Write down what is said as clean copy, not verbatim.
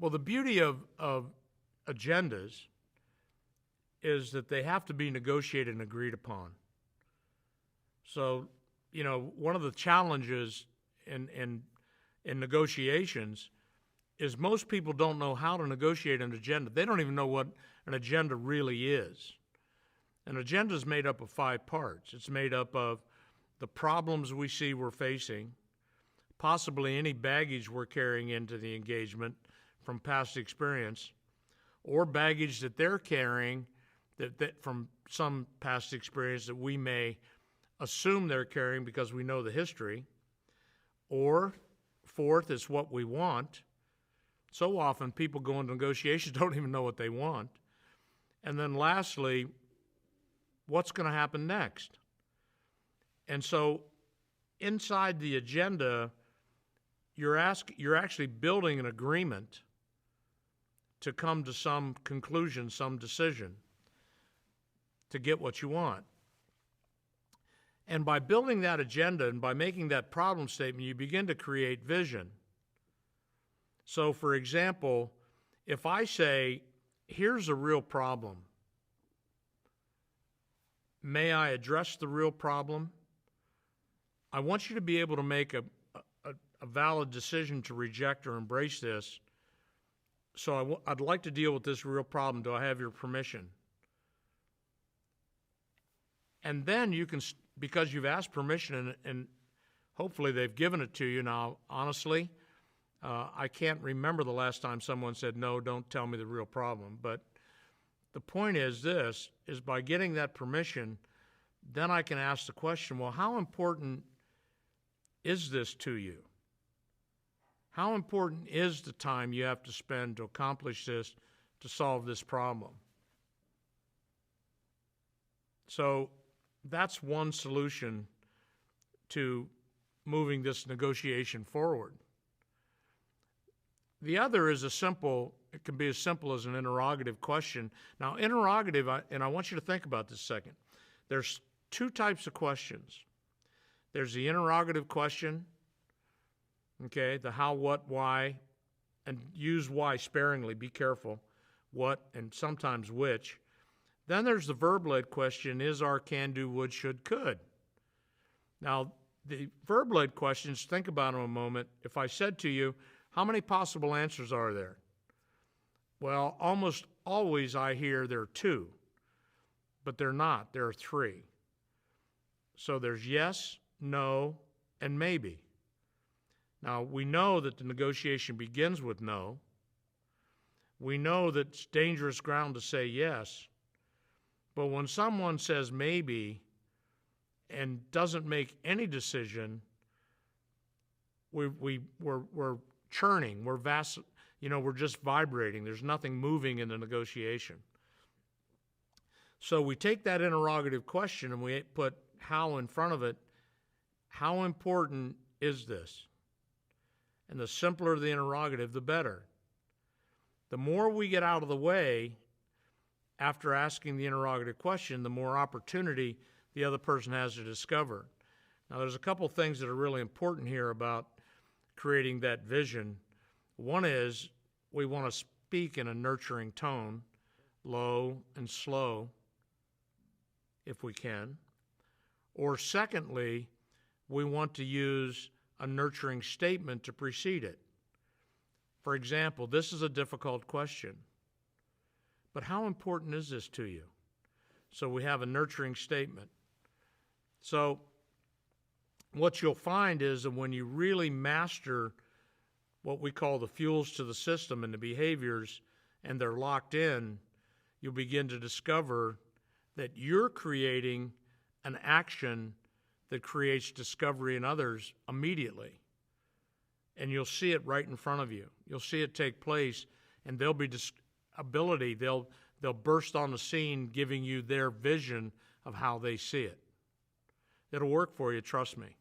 Well, the beauty of agendas is that they have to be negotiated and agreed upon. So, one of the challenges in negotiations is most people don't know how to negotiate an agenda. They don't even know what an agenda really is. An agenda is made up of 5 parts. It's made up of the problems we see we're facing, possibly any baggage we're carrying into the engagement from past experience, or baggage that they're carrying that from some past experience that we may assume they're carrying because we know the history. Or fourth is what we want. So often people go into negotiations don't even know what they want. And then lastly, what's going to happen next? And so inside the agenda, you're actually building an agreement to come to some conclusion, some decision, to get what you want. And by building that agenda and by making that problem statement, you begin to create vision. So, for example, if I say, here's a real problem, may I address the real problem? I want you to be able to make a valid decision to reject or embrace this. So I'd like to deal with this real problem. Do I have your permission? And then you can, because you've asked permission and hopefully they've given it to you. Now, honestly, I can't remember the last time someone said, no, don't tell me the real problem. But the point is this, is by getting that permission, then I can ask the question, well, how important is this to you? How important is the time you have to spend to accomplish this, to solve this problem? So that's one solution to moving this negotiation forward. The other is it can be as simple as an interrogative question. Now, interrogative, and I want you to think about this a second. There's 2 types of questions. There's the interrogative question, okay, the how, what, why, and use why sparingly, be careful, what, and sometimes which. Then there's the verb-led question, is, are, can, do, would, should, could. Now, the verb-led questions, think about them a moment. If I said to you, how many possible answers are there? Well, almost always I hear there are 2, but they're not. There are 3. So there's yes, no, and maybe. Now, we know that the negotiation begins with no. We know that it's dangerous ground to say yes. But when someone says maybe and doesn't make any decision, we're churning, we're just vibrating. There's nothing moving in the negotiation. So we take that interrogative question and we put how in front of it. How important is this? And the simpler the interrogative, the better. The more we get out of the way after asking the interrogative question, the more opportunity the other person has to discover. Now, there's a couple things that are really important here about creating that vision. One is we want to speak in a nurturing tone, low and slow, if we can. Or secondly, we want to use a nurturing statement to precede it. For example, this is a difficult question, but how important is this to you? So we have a nurturing statement. So what you'll find is that when you really master what we call the fuels to the system and the behaviors, and they're locked in, you'll begin to discover that you're creating an action that creates discovery in others immediately. And you'll see it right in front of you. You'll see it take place, and they'll burst on the scene giving you their vision of how they see it. It'll work for you, trust me.